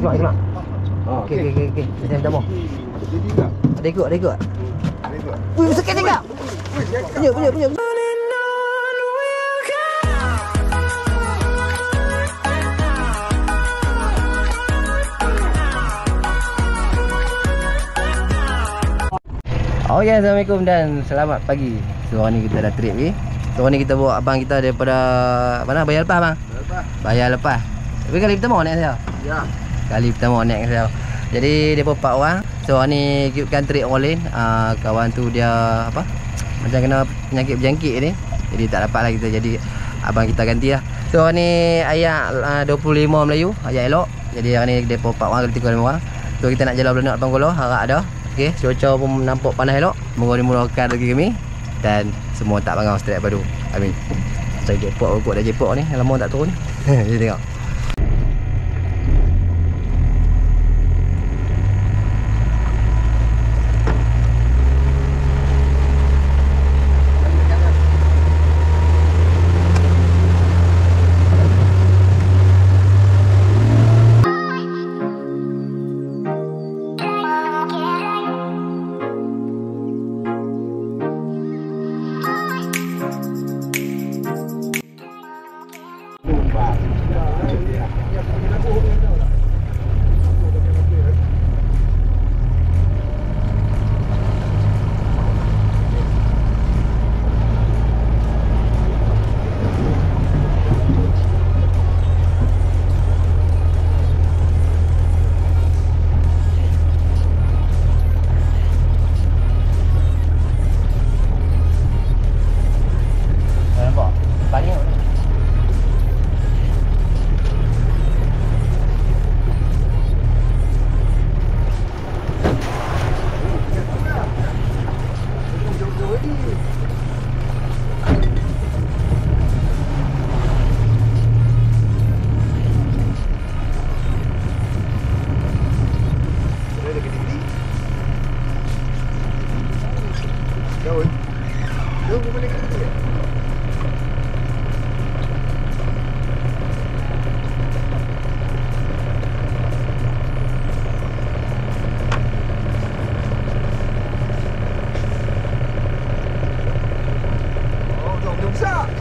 semak, semak. Okey. Saya minta mau. Ada ikut. Wih, sakit juga. Punya. Okay, Assalamualaikum dan selamat pagi. So hari ni kita dah trip ni. So hari ni kita bawa abang kita daripada mana? Bayar lepas bang? Bayar lepas. Tapi kali pertama naik saya. Ya. Kali pertama naik saya. Jadi dia 4 orang. So hari ni ikutkan trip orang lain. Kawan tu dia apa? Macam kena penyakit berjangkit ni. Jadi tak dapat lah kita. Jadi abang kita ganti lah. So hari ni ayat 25 Melayu, ayat elok. Jadi hari ni dia 4 orang, kita 5 orang. So kita nak jalan Belanak Panggolo, harap ada. Okey, cuaca pun nampak panas elok. Moga dimurahkan rezeki kami dan semua tak bangau straight padu. Amin. Saya jackpot kot dah jackpot ni. Lama tak turun ni. Jadi tengok.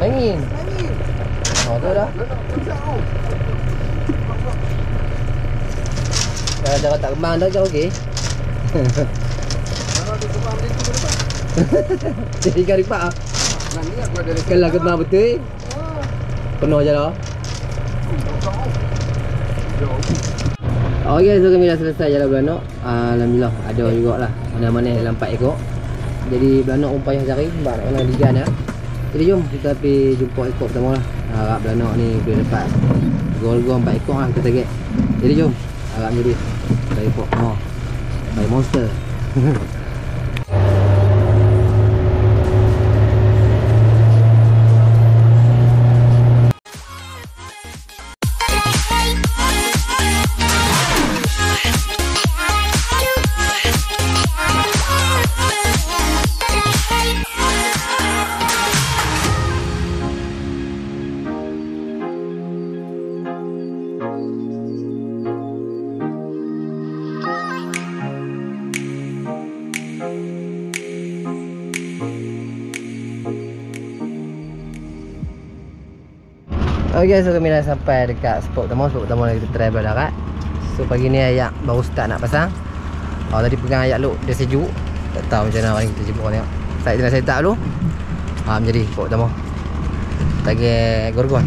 Angin. Oh, tu dah. Kalau cara tak kembang dah jauh okey. Kalau dia kembang macam tu dapat. Jadi kali pak ah. Nani aku ada kalau kembang betul. Penuh je dah. Okey, so kami dah selesai jalan Belanak. Alhamdulillah ada jugalah mana-mana dalam 4 ekor. Jadi Belanak pun payah cari sebab nak kena digan ya. Jadi jom kita pergi jumpa ekor pertama lah. Harap Belanak ni boleh dapat gol-gol 4 ekor lah kita target. Jadi jom, harap jadi kita ekor by monster. Okay, so kami dah sampai dekat spot pertama kita try belah darat. So pagi ni ayak baru start nak pasang. Tadi pegang ayak look dia sejuk. Tak tahu macam mana kita jemput orang tengok. Saya set up dulu. Menjadi spot pertama. Tagi gorgon.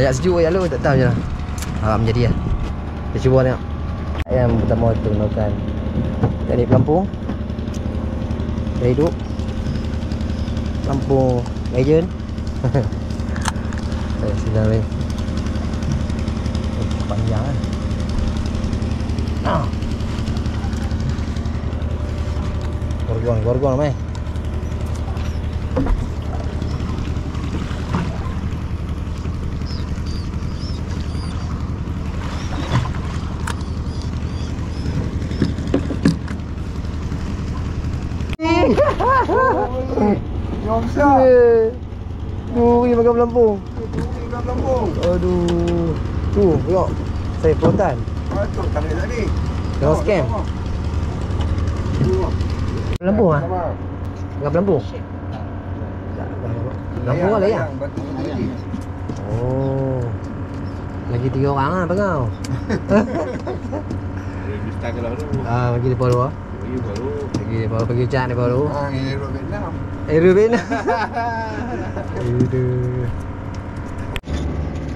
Ayak sejuk ayak look tak tahu macam mana. Menjadi lah. Kita cuba tengok. Yang pertama tu gunakan teknik pelampung. Kita hidup. Pelampung legend. Sudah weh. Panjang kan. Gorgon mai. Nyomsa. Duri makan pelampung. Aduh. Tu, tengok. Saya pelotan. Patut tarik tadi. Kau scam. Lampu ah. Enggak lampu. Lampu lah ya. Oh. Lagi 3 orang ah bangau. Bagi depa dulu. Lagi depa pergi hujan depa dulu. Aero Vietnam. Aero Vietnam. Aduh.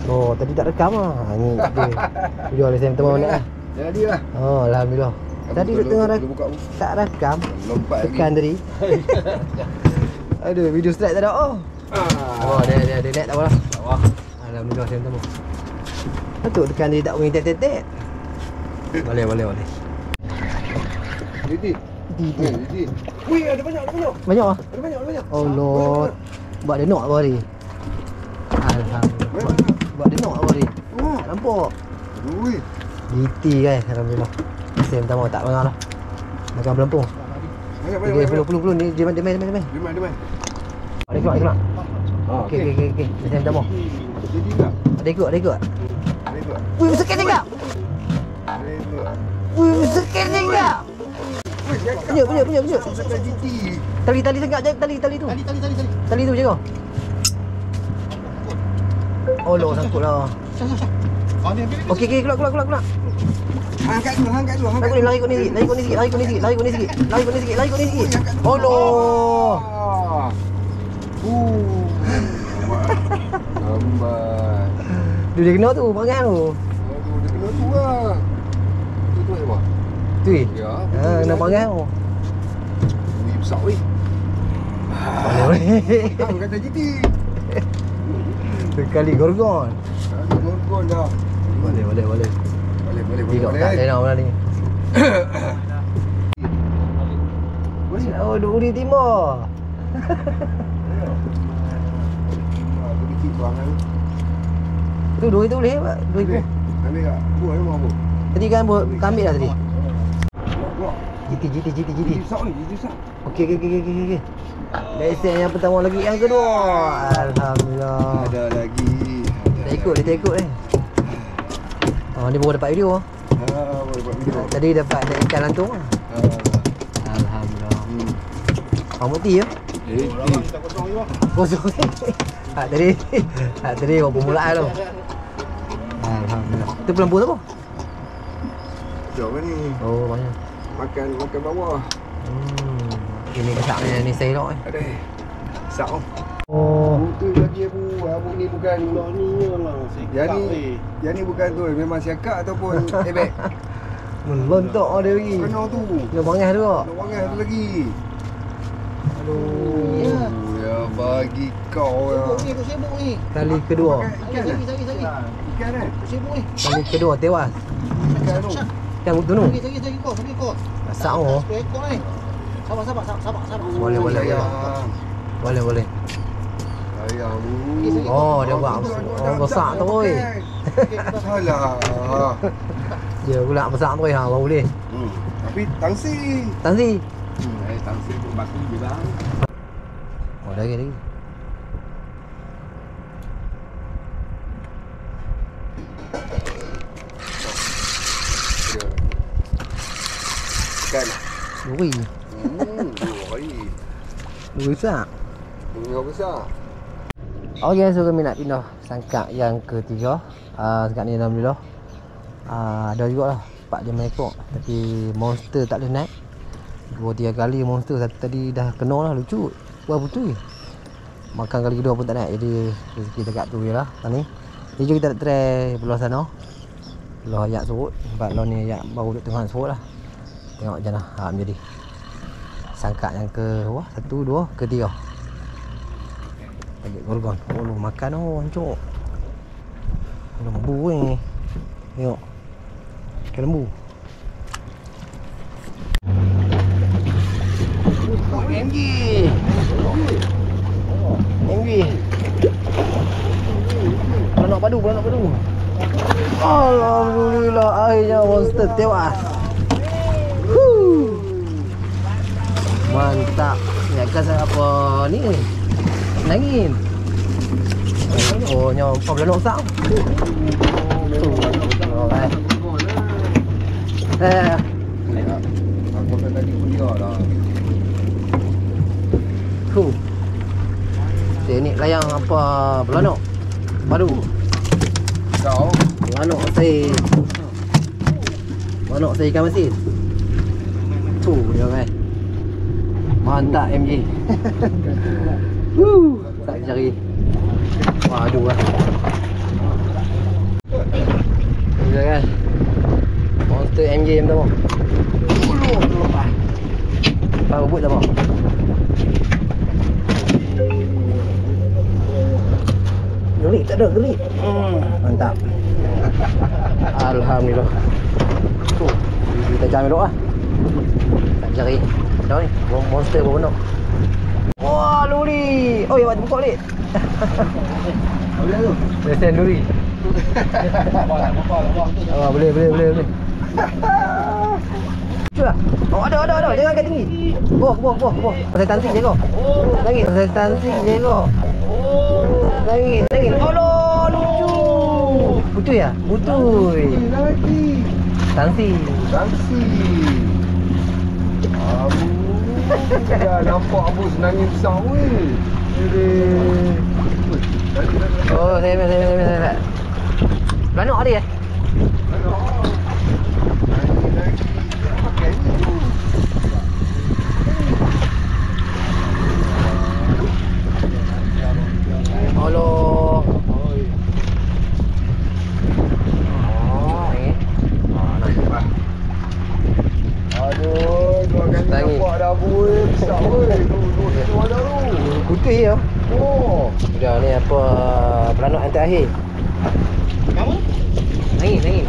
Oh, tadi tak rekam ah. Ni dia. Video lah saya minta maaf lah. Jadi lah. Oh, alhamdulillah. Tadi duk tengah tak rekam. Lompat tekan tadi. Aduh, video strike tak ada. Oh. Oh, dia net tak apalah. Wah. Alhamdulillah saya minta maaf. Betul tekan dia tak boleh tet-tet. Boleh. Jadi. Wih, ada banyak. Banyak ah? Ada banyak. Oh Lord. Buat dia nak apa hari? Alhamdulillah. Buat dia nak apa hari? Nampak. Wih. GT guys, alhamdulillah. Saya minta maaf tak banyak lah. Makan pelampung. Banyak. Peluk ni dia main. Dimana? Ada ikut. Okey. Saya minta maaf. Jadi tak? Ada ikut. Ada ikut. Wih, sikit juga. Ada ikut. Wih, sikit juga. Punya. Sampai GT. Tali sangat je, tali tu. Tali tu je kau. Oh, lo sangkut lah. Okey, keluar. Angkat dulu. Lari kot ni sikit. Oh, lo. Lambat. Dia kena tu, perangai tu. Aduh, dia kena tu lah. Tu apa? Tu eh? Ya. Kena perangai tu. Wih, besar weh. Boleh. Hang kata GT. Sekali gorgon. Kali gorgon dah. Boleh. Boleh. Tidak tak ada orang ni. Oh, Duri Timur. Bagi kita orang Tu dua itu boleh tak? Dua itu. Ambil tak? Buat memang apa? Tadi kan kami dah tadi. Buat. GT. Besar ni, besar. Okey. Lesen yang pertama lagi, yang kedua. Alhamdulillah. Ada lagi. Dia tak ikut eh. Oh, ni baru dapat video. Boleh buat video. Tadi dapat ikan lantung. Alhamdulillah. Pamuk ti ya? Kosong. Tadi baru permulaan tu. Alhamdulillah. Tu pelampu tu apa? Jom ni. Oh, banyak. Makan bawah. Ini besarnya ni saya nak. Ada. Besar. Oh. Tu lagi abu ni bukan ni lah. Yang ni bukan tu, memang siakak ataupun ebek. Melontok dia lagi. Kena tu. Dia bangah tu. Nak wangan tu lagi. Aduh. Ya bagi kau ya. Sibuk ni. Kali kedua. Ikan kan? Sibuk ni. Kali kedua tewas. Ikan tu. Ikan butuh tu. Sagi kau. Masak oh. Ekor ni. Sabar. Boleh. Boleh. Ayam. Oh, dia buat besar tu oi. Salah. Dia pula besar tu oi ha baru boleh. Tapi tangsi. Tansi. Tangsi pun batu je bang. Oh, lagi. Ikan. Duri. Duri besar. Duri besar. Okey, so kami nak pindah sangkak yang ketiga. Sangkak ni alhamdulillah. Ada jugalah 4-5 ekor. Tapi monster tak boleh naik. 2-3 kali monster tadi dah kena lah, lucu. Buat putui. Makan kali kedua pun tak naik. Jadi rezeki dekat tu je lah. Ni. Jadi jom kita nak try belah sana. Belah ayak surut. Sebab belah ni ayak baru duduk tengah surut lah. Tengok macam mana menjadi sangkak yang ke 1, 2, ke 3. Bagi gorgon. Oh, makan hancur. Lembu ni. Tengok. Ikan lembu. MG. Beranak padu. Alhamdulillah, akhirnya monster tewas. Mantap. Ingatkan saya apa ni? Nangin. Oh, nya apa beranak besar. Tu. Alright. Aku makan tadi pun dia lah. Teknik layang apa belanok padu. Kau Belanok saya ikan masin. Tu dia kan. Mantap MJ. Tak cari. Wah, aduh lah. Dia kan. Monster MJ tu. Apa rebut tak apa? Gelik tak ada, gelik. Mantap. Alhamdulillah. Tu, kita cari dulu lah. Tak cari. Dah ni, monster pun penuh. Wah, luri. Oh, ya, buat buka balik. boleh tu. Lesen luri. Oh, boleh. Cuba. Oh, ada. Jangan angkat tinggi. Boh. Pasal tansik je kau. Langit. Pasal tansik je kau. Langit. Oh, lucu. Butuy ya? Butuy. Lagi. Tansik. Dah nampak Abu senangin besar weh. Oh, saya. Belanok ada ya? Allah. Aduh, dua kali nampak dah Abu weh. Besar weh. Tu ada tu. Putih ya. Oh. Dah ni apa belanok yang terakhir. Kamu? Nangin.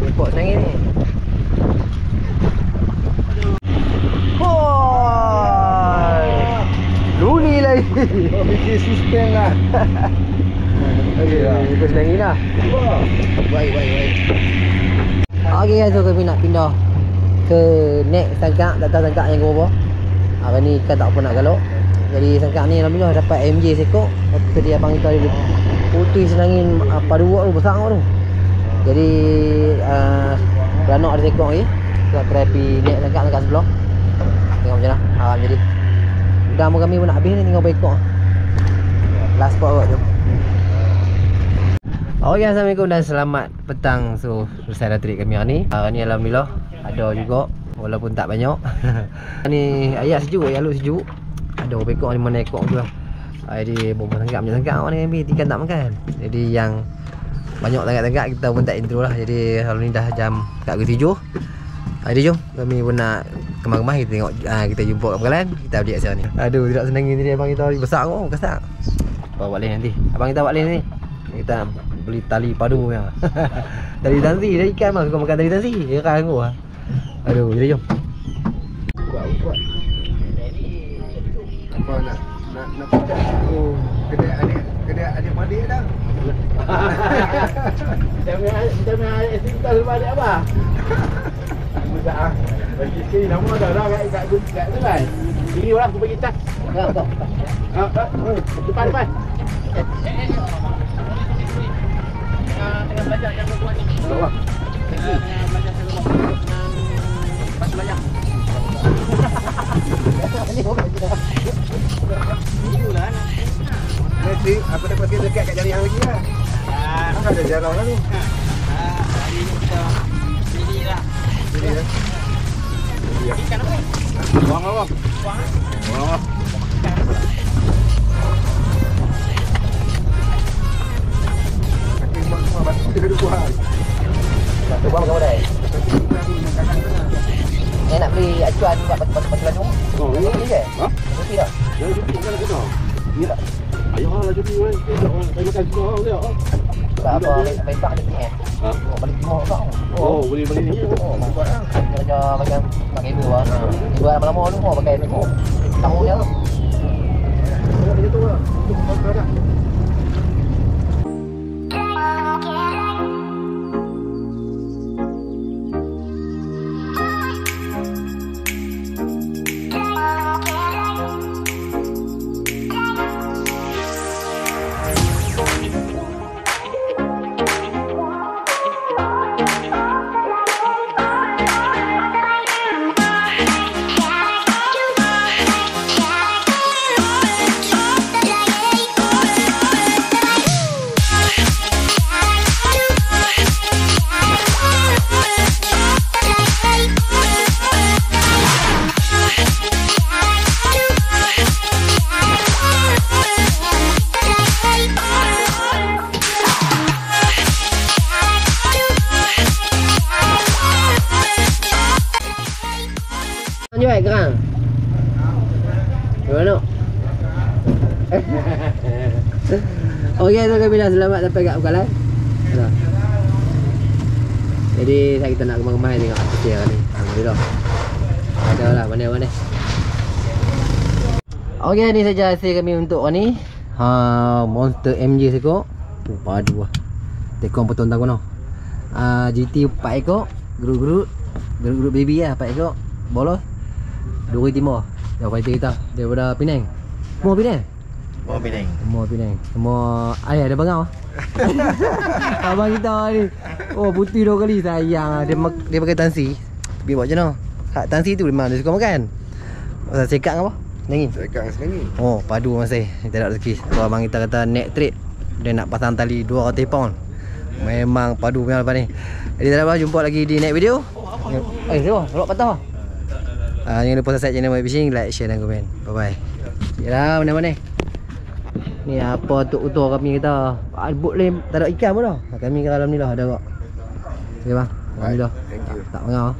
Repot nangin ni. Luli lagi. Kau fikir suspend lah. Okey lah. Ikut nangin lah. Baik. Okey guys, so kami nak pindah ke next sangkak. Tak tahu sangkak yang ke berapa. Hari ni ikan tak apa nak galak. Jadi sangkak ni alhamdulillah dapat MJ sekok. Tadi abang kita ada putih senangin padu tu besar tu. Jadi belanok ada sekok lagi. Kita try pergi next sangkak sebelah. Tengok macam mana. Jadi dah mau kami pun nak habis ni, tinggal berikut. Last spot kot, jom. Okay, Assalamualaikum dan selamat petang. So, selesai dah trip kami hari ni. Hari ni alhamdulillah ada juga, walaupun tak banyak. Ni ayat sejuk, ayat sejuk. Ada berapa ekor, 5 ekor tu lah. Jadi bomba sanggap macam sanggap ni ambil, ikan tak makan. Jadi yang banyak sanggap-sanggap kita pun tak intro lah. Jadi hari ni dah jam kat ke 7. Jadi jom, kami pun nak kemar-kemar, kita tengok, kita jumpa kat bekalan. Kita update kat ni. Aduh, tidak senang ni abang kita besar kot, kasar. Bawa balik nanti. Abang kita buat lain ni. Kita nak beli tali padu ya. Tali tansi, dah ikan mah suka makan tali tansi. Dia kan aku ah. Aduh, jadi jom. Kuat. Apa nak pindah tu kedai adik-adik dah. Kita main air cinta lepas adik apa? Mudah ah. Bagi sini nama dah kat tu kan. Sini orang aku bagi tas. Depan. Tengah belajar yang buat ni. Bawah. Tengah belajar pas belajar. Nanti apa dapat kita dekat kat jari yang lagi lah. Kan ada jarang lah ni. Hari ni kita pilih lah. Ikan apa? Buang. Kaki buat semua batu dia duduk buang. Batu buang kamu dah. Ni nak beli acuan buat batu Bandung. Oh, Ni beli je? Ha? Beli dah. Jangan cuti kan kena. Ya. Ayolah cuti weh. Saya makan semua dia. Tak apa, baik pak ni eh. Ha? Balik semua kau. Oh, boleh ni. Oh, nampak kerja macam pakai ibu ah. Ibu lama-lama tu mau pakai ni. Tahu dia tu. Dia tu lah. Untuk makan dah. Jual kerang. Gimana? Okey, so kami dah selamat sampai kat Bukalan. Dah. Jadi saya kita nak kemai-kemai tengok kecil ni. Alhamdulillah. Ada lah mana-mana. Okey, ni saja hasil kami untuk ni. Monster MJ sekor. Padu lah. Tekong potong tak kono. GT 4 ekor. Gerut baby lah 4 ekor. Bolos. 2 timur. Dah fighter kita daripada Penang. Semua Penang. Semua Penang. Semua ayah ada bangau. Abang kita ni. Oh, putih 2 kali sayang. Dia pakai tansi. Dia buat macam mana? Hak tansi tu memang dia suka makan. Pasal sekat apa? Nangin. Sekat sekali. Oh, padu masih. Kita nak rezeki. So, abang kita kata net trade. Dia nak pasang tali 200 pound. Memang padu punya lepas ni. Jadi tak apa, jumpa lagi di next video. Siapa? Rolak patah. Jangan lupa subscribe channel My Fishing, like, share dan komen. Bye bye. Yalah, mana-mana. Ni apa tuk-tuk kami kata. Bot lain tak ada ikan pun dah. Kami ke alhamdulillah ada kok. Okey bang. Alhamdulillah. Thank you. Tak mengau.